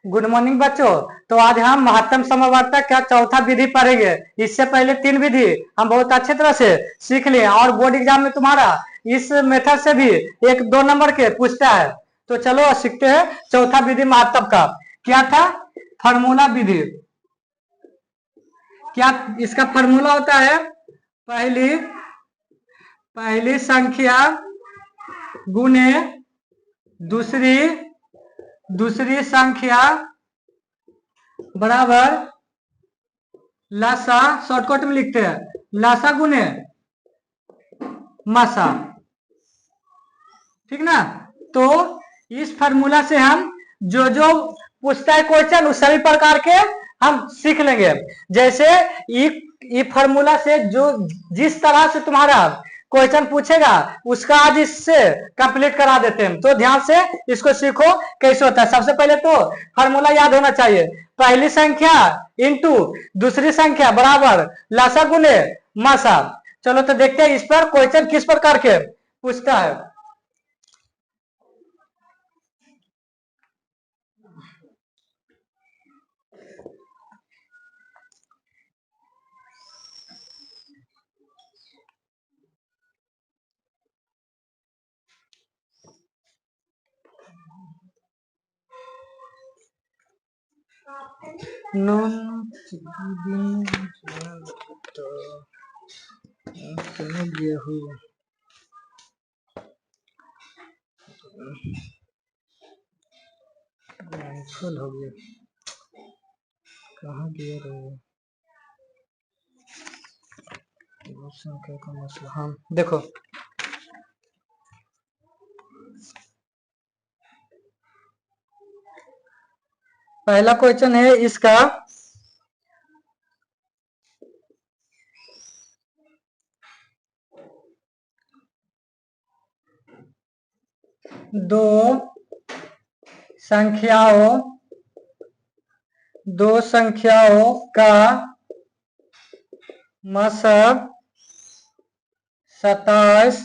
Good morning बच्चों। तो आज हम महत्तम समवर्तक का चौथा विधि पढ़ेंगे। इससे पहले 3 विधि हम बहुत अच्छे तरह से सीख लिए और बोर्ड एग्जाम में तुम्हारा इस मेथड से भी 1-2 नंबर के पूछता है। तो चलो सीखते हैं चौथा विधि महत्तम का। क्या था? फार्मूला विधि। क्या इसका फार्मूला होता है? पहली संख्या गुने दूसरी संख्या बराबर लासा, शॉर्टकट में लिखते हैं लासा गुने मासा, ठीक ना। तो इस फार्मूला से हम जो जो पूछता है क्वेश्चन उस सभी प्रकार के हम सीख लेंगे। जैसे ये फार्मूला से जो जिस तरह से तुम्हारा क्वेश्चन पूछेगा उसका आज इससे कंप्लीट करा देते हैं। तो ध्यान से इसको सीखो कैसे होता है। सबसे पहले तो फार्मूला याद होना चाहिए। पहली संख्या इंटू दूसरी संख्या बराबर लासा गुने मासा। चलो तो देखते हैं इस पर क्वेश्चन किस प्रकार के पूछता है। फुल हो गया, कहाँ गया रहे संख्या का मसला। हाँ देखो, पहला क्वेश्चन है इसका दो संख्याओं का मसब 27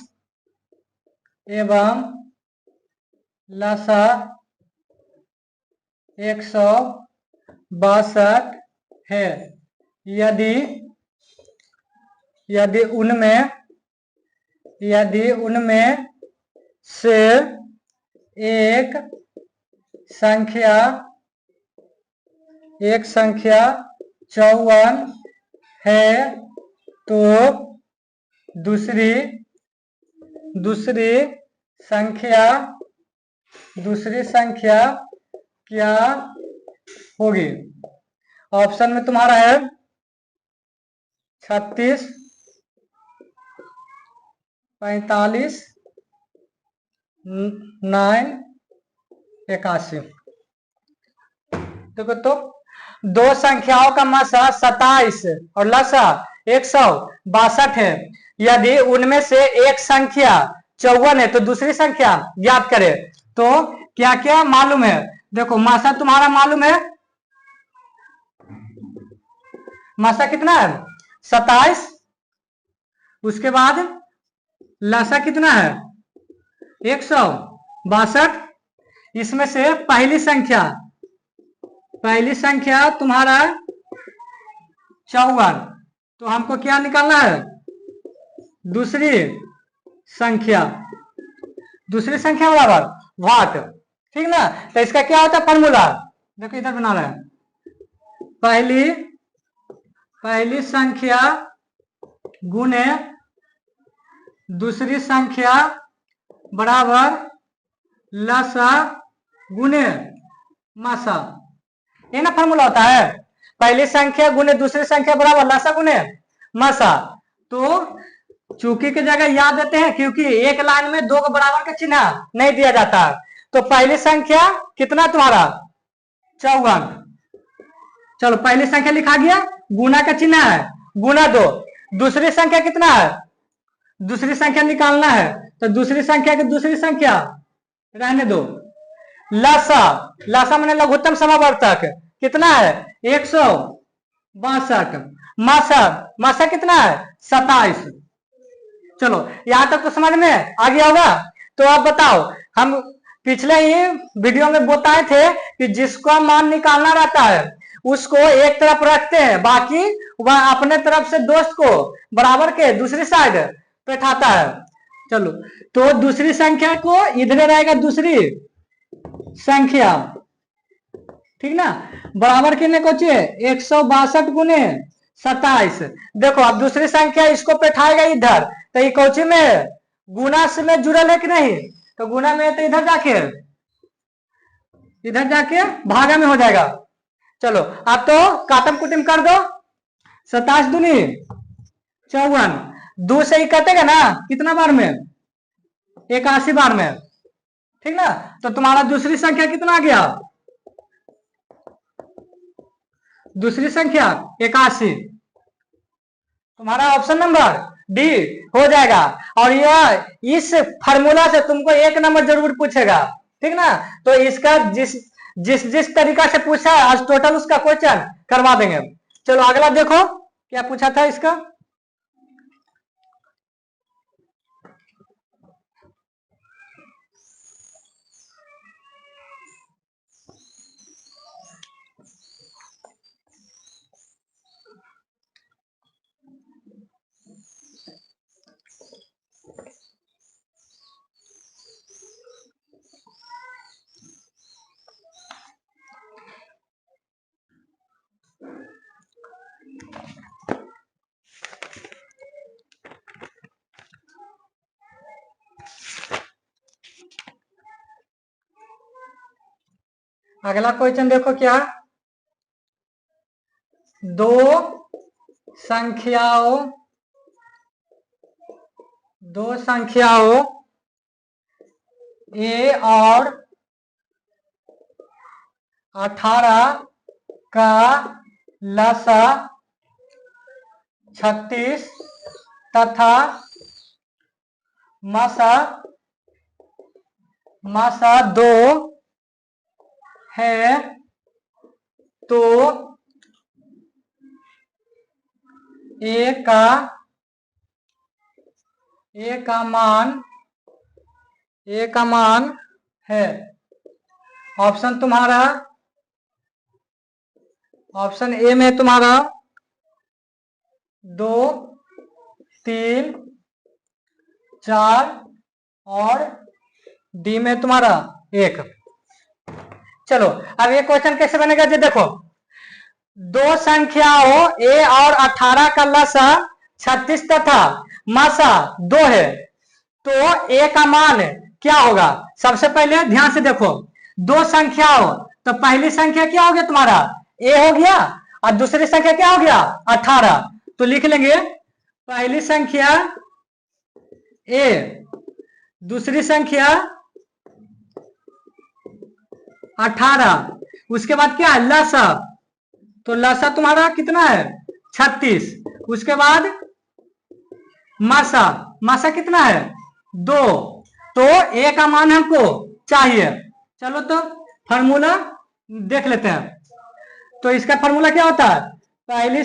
एवं लसा 162 है। यदि उनमें से एक संख्या 54 है तो दूसरी संख्या क्या होगी? ऑप्शन में तुम्हारा है 36, 45, 9, 81। देखो तो दो संख्याओं का मसा 27 और लसा 162 है। यदि उनमें से एक संख्या 54 है तो दूसरी संख्या याद करें। तो क्या क्या मालूम है? देखो मासा तुम्हारा मालूम है, मासा कितना है 27। उसके बाद लसा कितना है 162। इसमें से पहली संख्या तुम्हारा 54, तो हमको क्या निकालना है? दूसरी संख्या बराबर वाट, ठीक ना। तो इसका क्या होता है फॉर्मूला? देखो इधर बना रहे हैं। पहली संख्या गुने दूसरी संख्या बराबर लसा गुने मासा, ये ना फॉर्मूला होता है। पहली संख्या गुने दूसरी संख्या बराबर लसा गुने मासा। तो चूंकि की जगह याद देते हैं क्योंकि एक लाइन में दो बराबर का चिन्ह नहीं दिया जाता। तो पहली संख्या कितना तुम्हारा 54। चलो पहली संख्या लिखा गया, गुना का चिन्ह है गुना 2। दूसरी संख्या कितना है? दूसरी संख्या निकालना है तो दूसरी संख्या की दूसरी संख्या रहने दो। लासा मैंने लघुत्तम समवर्तक कितना है 162। मासा कितना है 27। चलो यहां तक तो समझ में आ गया होगा। तो आप बताओ हम पिछले ही वीडियो में बताए थे कि जिसका मान निकालना रहता है उसको एक तरफ रखते हैं, बाकी वह अपने तरफ से दोस्त को बराबर के दूसरी साइड बैठाता है। चलो, तो दूसरी संख्या को इधर रहेगा, दूसरी संख्या, ठीक ना, बराबर कितने को चाहिए 162 गुने 27। देखो अब दूसरी संख्या इसको बैठाएगा इधर, तो ये कोची में गुना से में जुड़ल है कि नहीं, तो गुना में तो इधर जाके भागा में हो जाएगा। चलो अब तो काटम कुटम कर दो, 27 दूनी 54, 2 से ही कटेगा ना कितना बार में 81 बार में, ठीक ना। तो तुम्हारा दूसरी संख्या कितना आ गया, दूसरी संख्या 81, तुम्हारा ऑप्शन नंबर डी हो जाएगा। और यह इस फार्मूला से तुमको 1 नंबर जरूर पूछेगा, ठीक ना। तो इसका जिस जिस जिस तरीका से पूछा है आज टोटल उसका क्वेश्चन करवा देंगे। चलो अगला देखो क्या पूछा था इसका। अगला क्वेश्चन देखो क्या, दो संख्याओं ए और 18 का लसा 36 तथा मसा 2 है, तो ए का मान है। ऑप्शन तुम्हारा, ऑप्शन ए में तुम्हारा 2, 3, 4 और डी में तुम्हारा 1। चलो अब ये क्वेश्चन कैसे बनेगा जी, देखो दो संख्याओं ए और 18 का लसा 36 तथा मसा 2 है, तो ए का मान क्या होगा। सबसे पहले ध्यान से देखो, दो संख्याओं, तो पहली संख्या क्या हो गया तुम्हारा ए हो गया और दूसरी संख्या क्या हो गया 18, तो लिख लेंगे पहली संख्या ए, दूसरी संख्या 18, उसके बाद क्या है लसा, तो लसा तुम्हारा कितना है 36, उसके बाद मासा कितना है 2, तो ए का मान हमको चाहिए। चलो तो फार्मूला देख लेते हैं। तो इसका फार्मूला क्या होता है, पहली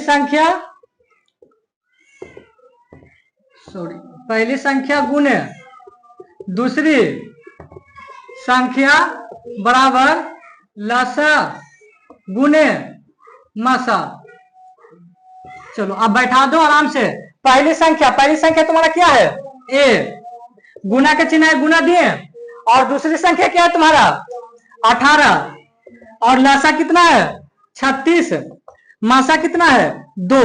संख्या गुने दूसरी संख्या बराबर लसा गुने मसा। चलो अब बैठा दो आराम से, पहली संख्या तुम्हारा क्या है ए, गुना के चिन्ह है गुना दिए, और दूसरी संख्या क्या है तुम्हारा 18, और लसा कितना है 36, मासा कितना है 2,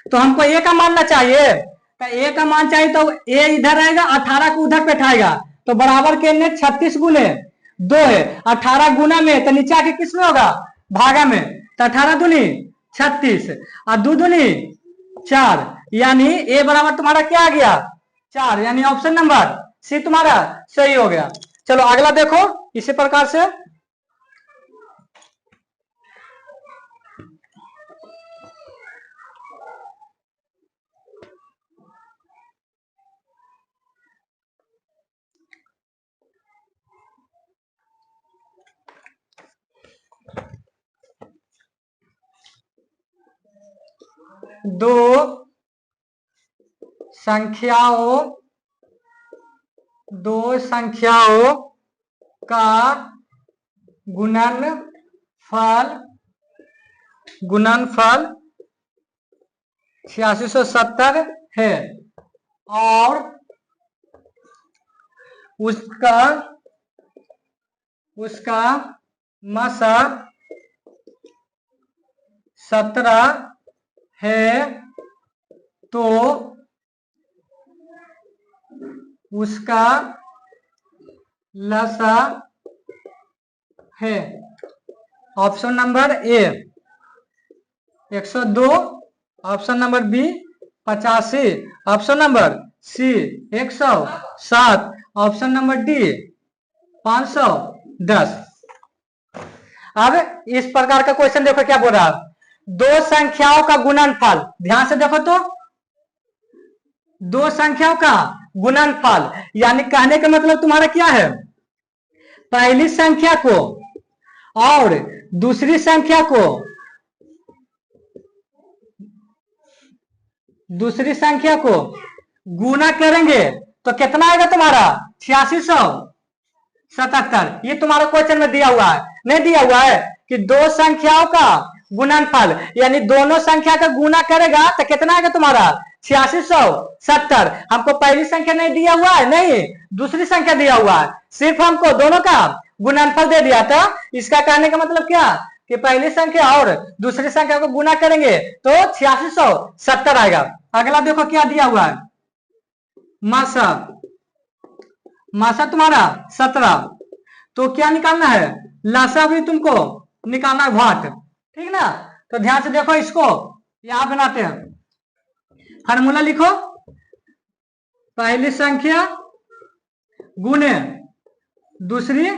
तो हमको ए का मानना चाहिए, तो ए का मान चाहिए तो ए इधर आएगा 18 को उधर बैठाएगा, तो बराबर के 36 गुने 2 है, 18 गुना में तो नीचे आके किस में होगा भागा में, तो 18 दूनी 36 और 2 दूनी 4, यानी ए बराबर तुम्हारा क्या आ गया 4, यानी ऑप्शन नंबर सी तुम्हारा सही हो गया। चलो अगला देखो इसी प्रकार से, दो संख्याओं का गुणनफल 8670 है और उसका मसा 17 है, तो उसका लसा है। Option number A 102, option number B 85, option number C 107, option number D 510। अब इस प्रकार का क्वेश्चन देखो क्या बोल रहा है, दो संख्याओं का गुणनफल, ध्यान से देखो तो, दो संख्याओं का गुणनफल, यानी कहने का मतलब तुम्हारा क्या है, पहली संख्या को और दूसरी संख्या को गुना करेंगे तो कितना आएगा तुम्हारा 8677। ये तुम्हारा क्वेश्चन में दिया हुआ है, नहीं दिया हुआ है कि दो संख्याओं का गुणनफल, यानी दोनों संख्या का गुना करेगा तो कितना आएगा तुम्हारा 8670। हमको पहली संख्या नहीं दिया हुआ है, नहीं दूसरी संख्या दिया हुआ है, सिर्फ हमको दोनों का गुणनफल दे दिया था। इसका कहने का मतलब क्या कि पहली संख्या और दूसरी संख्या को गुना करेंगे तो 8670 आएगा। अगला देखो क्या दिया हुआ है, मासा तुम्हारा 17, तो क्या निकालना है, लासा भी तुमको निकालना है वाट, ठीक ना। तो ध्यान से देखो, इसको यहां बनाते हैं, फार्मूला लिखो, पहली संख्या गुने दूसरी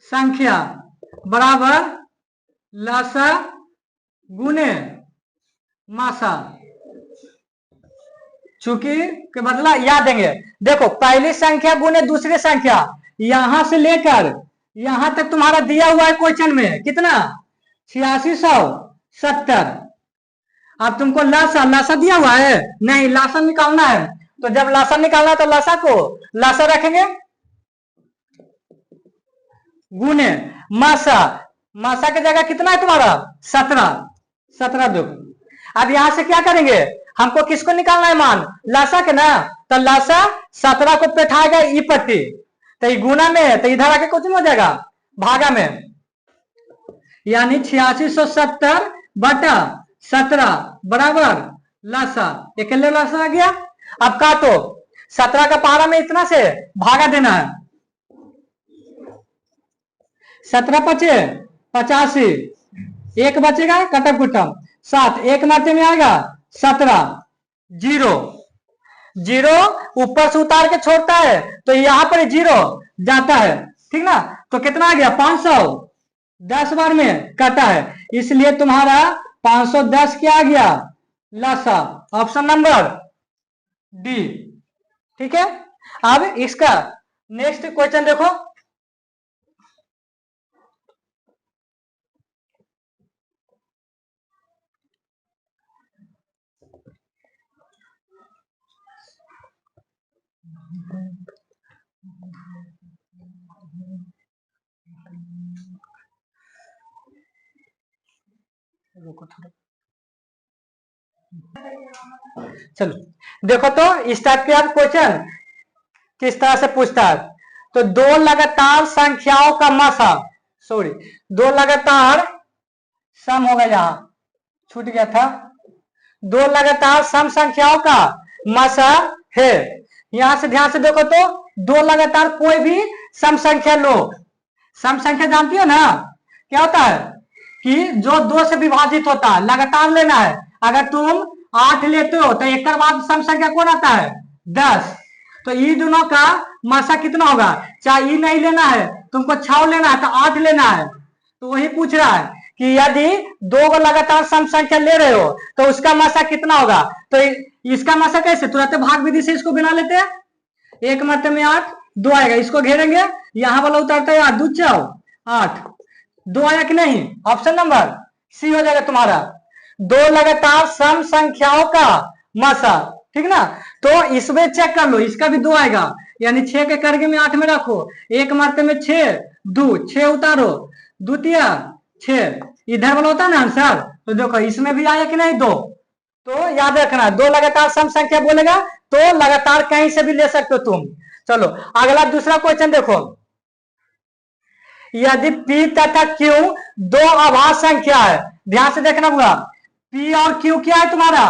संख्या बराबर लासा गुने मासा, चूंकि के बदला याद देंगे। देखो पहली संख्या गुने दूसरी संख्या, यहां से लेकर यहां तक तुम्हारा दिया हुआ है क्वेश्चन में कितना 8670। अब तुमको लासा दिया हुआ है, नहीं लासा निकालना है, तो जब लासा निकालना है तो लासा को लासा रखेंगे गुने मासा की जगह कितना है तुम्हारा 17 दो। अब यहां से क्या करेंगे, हमको किसको निकालना है मान, लासा के ना, तो लासा 17 को बैठाएगा ई पट्टी, तो गुना में तो इधर आके कुछ नहीं हो जाएगा भागा में, यानी 8670 बटा 17 बराबर लासा, अकेले लासा आ गया। अब काटो, 17 का पहाड़ा में इतना से भागा देना है, 17 पचे 85, एक बचेगा कटम कुटम 7, एक नाते में आएगा 17, जीरो ऊपर से उतार के छोड़ता है तो यहां पर जीरो जाता है, ठीक ना। तो कितना आ गया 510 बार में काटा है, इसलिए तुम्हारा 510 क्या आ गया लासा, ऑप्शन नंबर डी, ठीक है। अब इसका नेक्स्ट क्वेश्चन देखो, चलो देखो तो इस टाइप के आप क्वेश्चन किस तरह से पूछता है, तो दो लगातार संख्याओं का मासा, सॉरी दो लगातार सम होगा, यहां छूट गया था, दो लगातार सम संख्याओं का मासा है। यहां से ध्यान से देखो तो दो लगातार कोई भी सम संख्या लो, सम संख्या जानती हो ना क्या होता है कि जो 2 से विभाजित होता है, लगातार लेना है। अगर तुम 8 लेते हो तो एक बाद सम संख्या कौन आता है 10, तो ये दोनों का मासा कितना होगा, चाहे ये नहीं लेना है तुमको 6 लेना है तो 8 लेना है। तो वही पूछ रहा है कि यदि 2 लगातार सम संख्या ले रहे हो तो उसका मासा कितना होगा, तो इसका मासा कैसे, तुरंत भाग विधि से इसको बना लेते हैं, एक मरते में 8, 2 आएगा, इसको घेरेंगे, यहां वाला उतारता है 2 4 8, 2 आया कि नहीं, ऑप्शन नंबर सी हो जाएगा तुम्हारा, 2 लगातार सम संख्याओं का मासा, ठीक ना। तो इसमें चेक कर लो, इसका भी 2 आएगा, यानी 6 के करगे में 8 में रखो, एक मरते में 6, 2, 6 उतारो, द्वितीय 6, इधर वाला होता है ना आंसर। तो देखो इसमें भी आया कि नहीं 2, तो याद रखना 2 लगातार सम संख्या बोलेगा तो लगातार कहीं से भी ले सकते हो तुम। चलो अगला दूसरा क्वेश्चन देखो, यदि P तथा Q दो अभाज्य संख्या है, ध्यान से देखना होगा, P और Q क्या है तुम्हारा,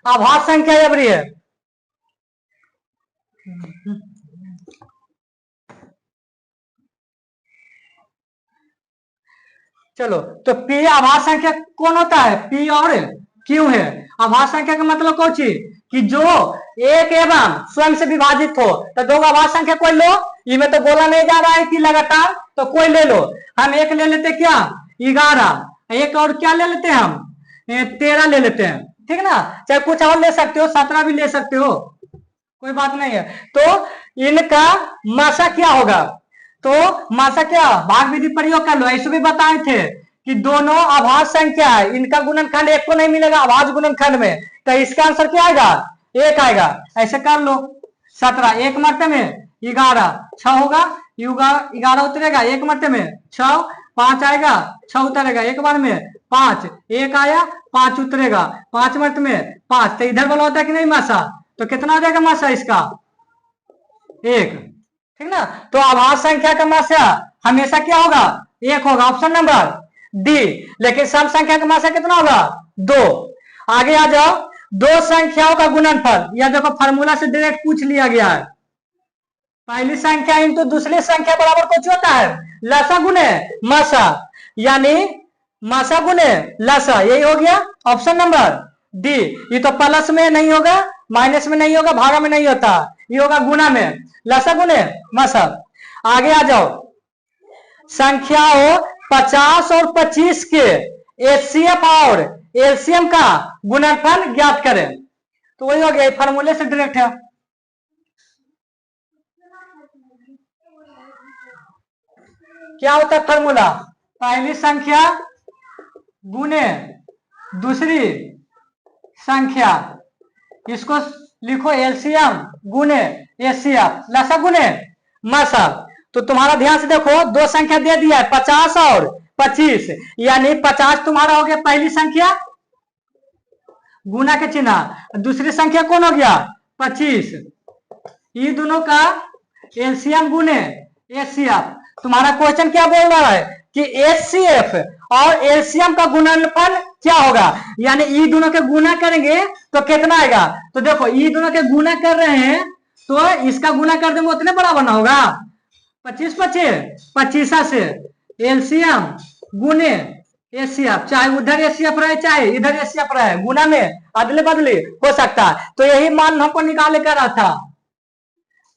अभाज्य संख्या एवरी है। चलो तो P अभाज्य संख्या कौन होता है, P और Q है। अभाज्य संख्या का मतलब कौन सी, कि जो एक एवं स्वयं से विभाजित हो। तो दो अभाज्य संख्या कोई लो, इनमें तो बोला नहीं जा रहा है कि लगातार, तो कोई ले लो। हम एक ले लेते क्या 11, एक और क्या ले लेते हैं हम 13 ले लेते हैं, ठीक ना। चाहे कुछ और ले सकते हो, 17 भी ले सकते हो, कोई बात नहीं है। तो इनका मासा क्या होगा, तो मासा क्या, भाग विधि प्रयोग कर लो। ऐसे भी बताए थे कि दोनों अभाज्य संख्या है, इनका गुणनखंड एक को नहीं मिलेगा अभाज्य गुणनखंड में, तो इसका आंसर क्या आएगा, 1 आएगा। ऐसे कर लो, 17 एक मरते में 11, 6 होगा, 11 उतरेगा, एक मरते में 6, 5 आएगा, 6 उतरेगा, एक बार में 5, 1 आया, 5 उतरेगा, 5 मरते में 5, तो इधर वाला होता है कि नहीं मासा, तो कितना आ जाएगा मासा इसका 1, ठीक ना। तो अभाज्य संख्या का मासा हमेशा क्या होगा 1 होगा, ऑप्शन नंबर डी। लेकिन सम संख्या का मासा कितना होगा 2। आगे आ जाओ, दो संख्याओं का गुणनफल, यह देखो फार्मूला से डायरेक्ट पूछ लिया गया है। पहली संख्या इंटू दूसरी संख्या बराबर कुछ होता है लसा गुने मासा, यानी मासा गुने लसा, यही हो गया ऑप्शन नंबर डी। ये तो प्लस में नहीं होगा, माइनस में नहीं होगा, भागा में नहीं होता, ये होगा गुना में, लसा गुने मासा। आगे आ जाओ, संख्याओं 50 और 25 के एचसीएफ और एलसीएम का गुणनफल ज्ञात करें। तो वही हो गया, फार्मूले से डायरेक्ट है। क्या होता है फार्मूला, पहली संख्या गुने दूसरी संख्या, इसको लिखो एलसीएम गुने एचसीएफ, लसा गुने मासा। तो तुम्हारा ध्यान से देखो, दो संख्या दे दिया है 50 और 25, यानी 50 तुम्हारा हो गया पहली संख्या, गुना के चिन्ह, दूसरी संख्या कौन हो गया 25, ये दोनों का एलसीएम गुने एचसीएफ। तुम्हारा क्वेश्चन क्या बोल रहा है कि एचसीएफ और एलसीएम का गुणनफल क्या होगा, यानी ये दोनों के गुना करेंगे तो कितना आएगा। तो देखो ये दोनों के गुना कर रहे हैं, तो इसका गुना कर देंगे उतने बराबर ना होगा, 25 25 25 से एलसीएम गुने एचसीएफ, चाहे उधर एचसीएफ रहे चाहे इधर एचसीएफ रहे, गुना में अदले बदले हो सकता है। तो यही मान हमको निकाले कर रहा था,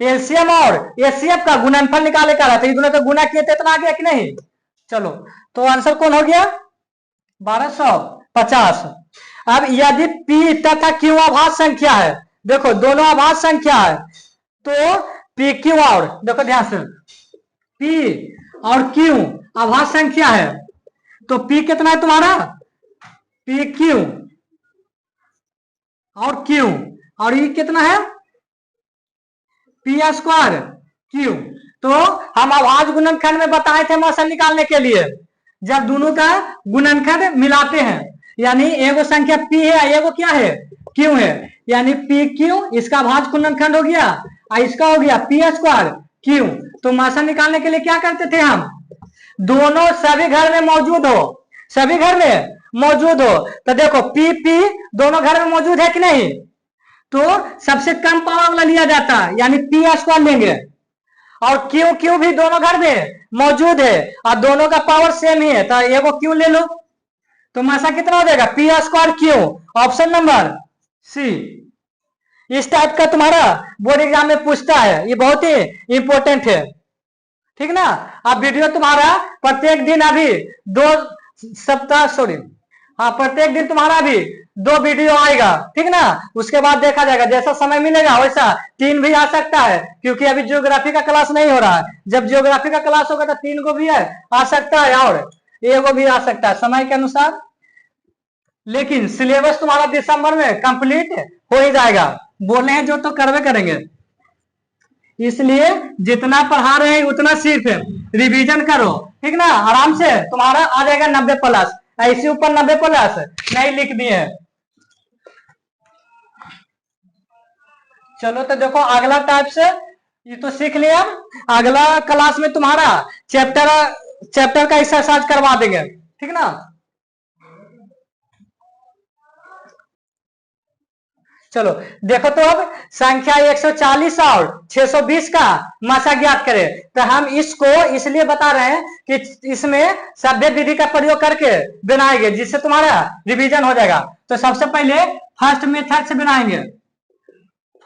एलसीएम और एचसीएफ का गुणनफल निकाले कर रहा था, ये दोनों का गुना किए थे, इतना आ गया कि नहीं। चलो तो आंसर कौन हो गया 1250। अब यदि P तथा Q अभाज्य संख्या है, देखो दोनों अभाज्य संख्या है, तो P Q और देखो ध्यान से, P और Q अभाज्य संख्या है, तो P कितना है तुम्हारा P Q और Q, और ये कितना है P स्क्वायर Q। तो हम अभाज्य गुणनखंड में बताए थे मासा निकालने के लिए, जब दोनों का गुणनखंड मिलाते हैं, यानी एगो संख्या P है, एगो क्या है Q है, यानी P Q इसका अभाज्य गुणनखंड हो गया, और इसका हो गया P स्क्वायर Q। तो मासा निकालने के लिए क्या करते थे हम, दोनों सभी घर में मौजूद हो, सभी घर में मौजूद हो। तो देखो P दोनों घर में मौजूद है कि नहीं, तो सबसे कम पावर वाला लिया जाता है, यानी P स्क्वायर लेंगे, और Q भी दोनों घर में मौजूद है और दोनों का पावर सेम ही है, तो एगो Q ले लो। तो मासा कितना हो जाएगा P square Q, option number C. इस टाइप का तुम्हारा बोर्ड एग्जाम में पूछता है, ये बहुत ही इंपॉर्टेंट है, ठीक ना। अब वीडियो तुम्हारा प्रत्येक दिन अभी 2 सप्ताह प्रत्येक दिन तुम्हारा भी 2 वीडियो आएगा, ठीक ना। उसके बाद देखा जाएगा, जैसा समय मिलेगा वैसा 3 भी आ सकता है, क्योंकि अभी ज्योग्राफी का क्लास नहीं हो रहा है। जब ज्योग्राफी का क्लास होगा तो 3 को भी आ सकता है और एगो भी आ सकता है समय के अनुसार। लेकिन सिलेबस तुम्हारा दिसंबर में कंप्लीट हो ही जाएगा, बोले हैं जो तो करवे करेंगे। इसलिए जितना पढ़ा रहे हैं उतना सिर्फ रिवीजन करो, ठीक ना। आराम से तुम्हारा आ जाएगा 90 प्लस, ऐसे ऊपर 90 प्लस नहीं लिख दिए। चलो तो देखो अगला टाइप से ये तो सीख लिया। अगला क्लास में तुम्हारा चैप्टर का एक्सरसाइज करवा देंगे, ठीक ना। चलो देखो तो अब संख्या 140 और 620 का मासा ज्ञात करें। तो हम इसको इसलिए बता रहे हैं कि इसमें सभ्य विधि का प्रयोग करके बनाएंगे, जिससे तुम्हारा रिवीजन हो जाएगा। तो सबसे पहले फर्स्ट मेथड से बनाएंगे।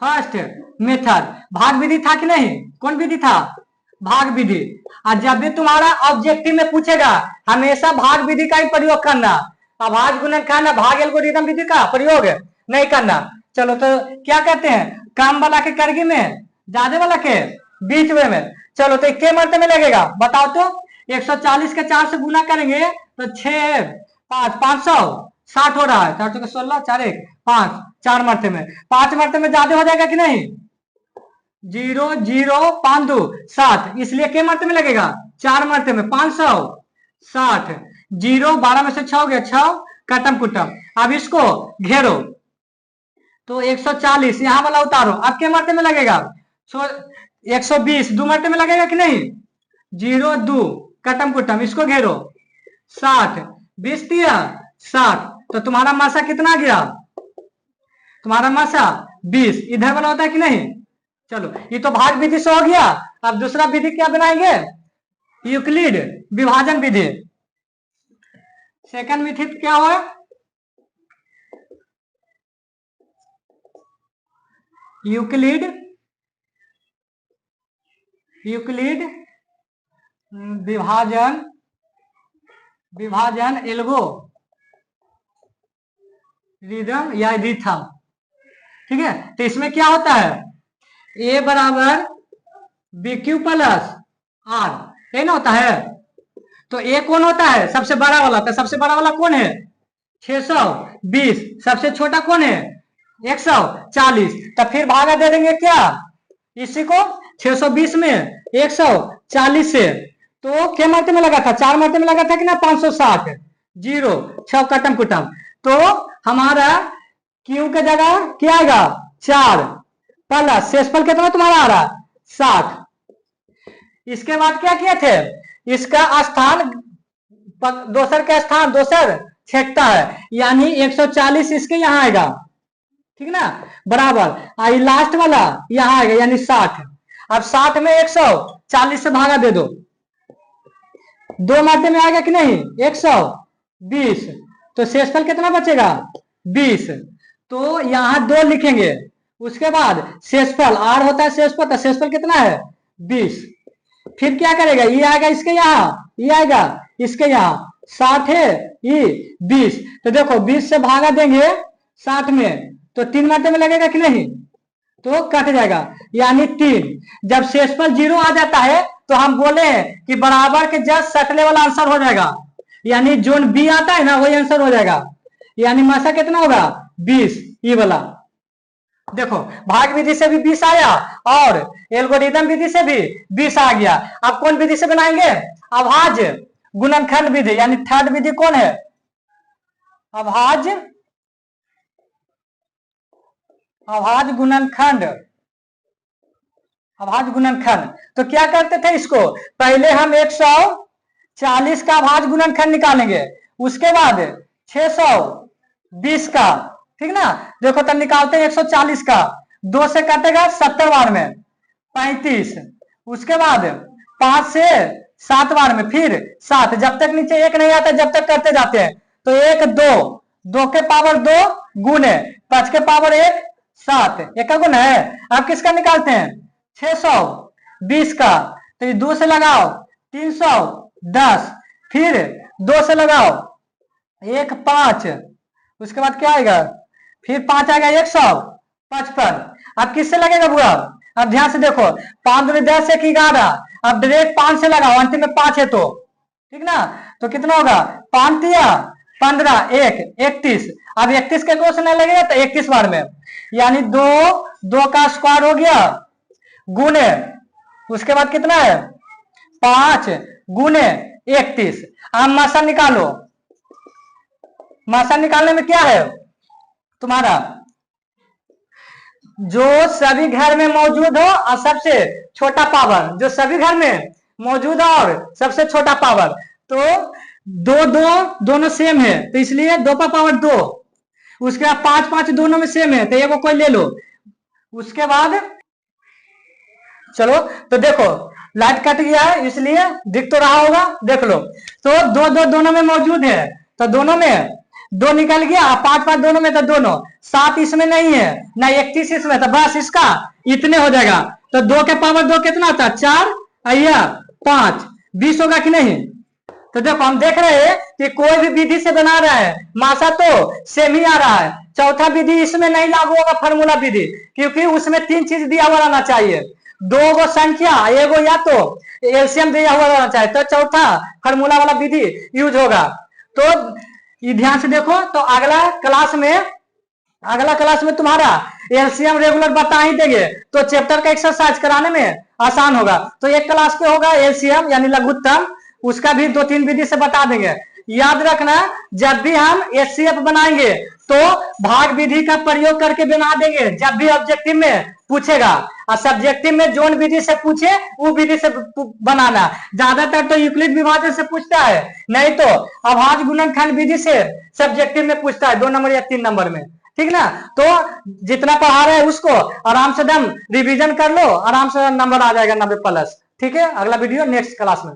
फर्स्ट मेथड भाग विधि था कि नहीं? कौन विधि था? भाग विधि। और जब भी तुम्हारा ऑब्जेक्टिव में पूछेगा हमेशा भाग विधि का ही प्रयोग करना, अभाज्य गुणनखंड भाग एल्गोरिथम विधि का प्रयोग नहीं करना। चलो तो क्या कहते हैं, कम वाला के करगी में, ज्यादा वाला के बीच में। चलो तो के मर्ते में लगेगा बताओ तो। 140 के 4 से गुना करेंगे तो 6 5 560 हो रहा है। 4 16 4 1 5 4 मर्ते में, 5 मर्ते में ज्यादा हो जाएगा कि नहीं? 0 0 5 2 7, इसलिए के मर्ते में लगेगा 4 मर्ते में 560। 0 12 में से 6 हो गया, 6 कटम कुटम। अब इसको घेरो तो 140 यहां वाला उतारो, अब के मर्ते में लगेगा 120 दो मर्ते में लगेगा कि नहीं? 0 2 कटम कुटम, इसको घेरो 60 20 दिया 60। तो तुम्हारा मासा कितना गया? तुम्हारा मासा 20। इधर वाला होता है कि नहीं? चलो ये तो भाग विधि से हो गया। अब दूसरा विधि क्या बनाएंगे? यूक्लिड विभाजन विधि। सेकंड विधि क्या हो? यूक्लिड विभाजन एल्गो रिदम या रिथम, ठीक है। तो इसमें क्या होता है, ए बराबर बी क्यू प्लस आर, ये ना होता है। तो ए कौन होता है? सबसे बड़ा वाला। तो सबसे बड़ा वाला कौन है? 620। सबसे छोटा कौन है? 140। तो फिर भागा दे देंगे क्या इसी को 620 में 140 से। तो क्या मर्ते में लगा था? 4 मर्ते में लगा था कि ना? 560 0 6 कटम कुटम। तो हमारा क्यू के जगह क्या आएगा? 4 प्लस शेषफल कितना तुम्हारा आ रहा? 60। इसके बाद क्या किए थे? इसका स्थान दोसर का स्थान दोसर छेकता है, यानी 140 इसके यहाँ आएगा, ठीक ना, बराबर। आई लास्ट वाला यहाँ आएगा यानी 60। अब 60 में 140 से भागा दे दो, 2 मात्रे में आएगा कि नहीं? 120। तो शेषफल कितना बचेगा? 20। तो यहाँ 2 लिखेंगे, उसके बाद शेषफल आर होता है शेषफल, तो शेषफल कितना है? 20। फिर क्या करेगा? ये आएगा इसके यहाँ, ये आएगा इसके यहाँ, 60 है ये 20। तो देखो 20 से भागा देंगे 60 में तो 3 मात्रे में लगेगा कि नहीं? तो कट जाएगा यानी 3। जब शेषफल 0 आ जाता है तो हम बोले हैं कि बराबर के जस्ट सटले वाला आंसर हो जाएगा, यानी जोन बी आता है ना वही आंसर हो जाएगा। यानी मासा कितना होगा? 20 ये वाला। देखो भाग विधि से भी 20 आया और एल्गोरिथम विधि से भी 20 आ गया। अब कौन विधि से बनाएंगे? अभाज्य गुणनखंड विधि, यानी थर्ड विधि कौन है? अभाज्य गुणनखंड। अभाज्य गुणनखंड। तो क्या करते थे इसको? पहले हम 140 का अभाज्य गुणनखंड निकालेंगे, उसके बाद 620 का, ठीक ना। देखो तब निकालते हैं 140 का, 2 से कटेगा 70 बार में 35, उसके बाद 5 से 7 बार में फिर 7, जब तक नीचे 1 नहीं आता जब तक करते जाते हैं। तो 1 2 2 के पावर 2 गुने 5 के पावर 1 7, एक का गुण है। अब किसका निकालते हैं? 620 का। तो ये 2 से लगाओ 310, फिर 2 से लगाओ 1 5, उसके बाद क्या आएगा? फिर 5 आएगा 155। अब किससे लगेगा बुआ? अब ध्यान से देखो, 5 दूनी 10 1 11। अब डायरेक्ट 5 से लगाओ, अंतिम में 5 है तो, ठीक ना। तो कितना होगा? 5 दिया 15 1 31। अब 31 के 2 से नहीं लगेगा तो 31 बार में, यानी 2 2 का स्क्वायर हो गया, गुने, उसके बाद कितना है 5 गुने 31। अब मासा निकालो। मासा निकालने में क्या है तुम्हारा, जो सभी घर में मौजूद हो और सबसे छोटा पावर, जो सभी घर में मौजूद है और सबसे छोटा पावर। तो दो दो दोनों सेम है तो इसलिए 2 का पावर 2। उसके बाद 5 5 दोनों में सेम है तो ये वो कोई ले लो। उसके बाद चलो तो देखो लाइट कट गया है इसलिए दिख तो रहा होगा, देख लो। तो 2 2 दोनों में मौजूद है तो दोनों में 2 निकल गया, 5 5 दोनों में तो दोनों, 7 इसमें नहीं है ना 31 इसमें, तो बस इसका इतने हो जाएगा। तो 2 के पावर 2 कितना होता है 4 या 5 20 होगा कि नहीं। तो देखो हम देख रहे हैं कि कोई भी विधि से बना रहा है मासा तो सेम ही आ रहा है। चौथा विधि इसमें नहीं लागू होगा, फार्मूला विधि, क्योंकि उसमें 3 चीज दिया हुआ रहना चाहिए, 2 गो संख्या, एगो या तो एलसीएम दिया हुआ रहना चाहिए, तो चौथा फार्मूला वाला विधि यूज होगा। तो ये ध्यान से देखो। तो अगला क्लास में तुम्हारा एलसीएम रेगुलर बता ही देंगे तो चैप्टर का एक्सरसाइज कराने में आसान होगा। तो एक क्लास पे होगा एलसीएम यानी लघुत्तम, उसका भी 2-3 विधि से बता देंगे। याद रखना जब भी हम एचसीएफ बनाएंगे तो भाग विधि का प्रयोग करके बना देंगे जब भी ऑब्जेक्टिव में पूछेगा, और सब्जेक्टिव में जोन विधि से पूछे वो विधि से बनाना। ज्यादातर तो यूक्लिड विभाजन से पूछता है, नहीं तो अभाज्य गुणनखंड विधि से सब्जेक्टिव में पूछता है 2 नंबर या 3 नंबर में, ठीक ना। तो जितना पढ़ा रहे हैं उसको आराम से दम रिवीजन कर लो, आराम से नंबर आ जाएगा 90+। ठीक है, अगला वीडियो नेक्स्ट क्लास में।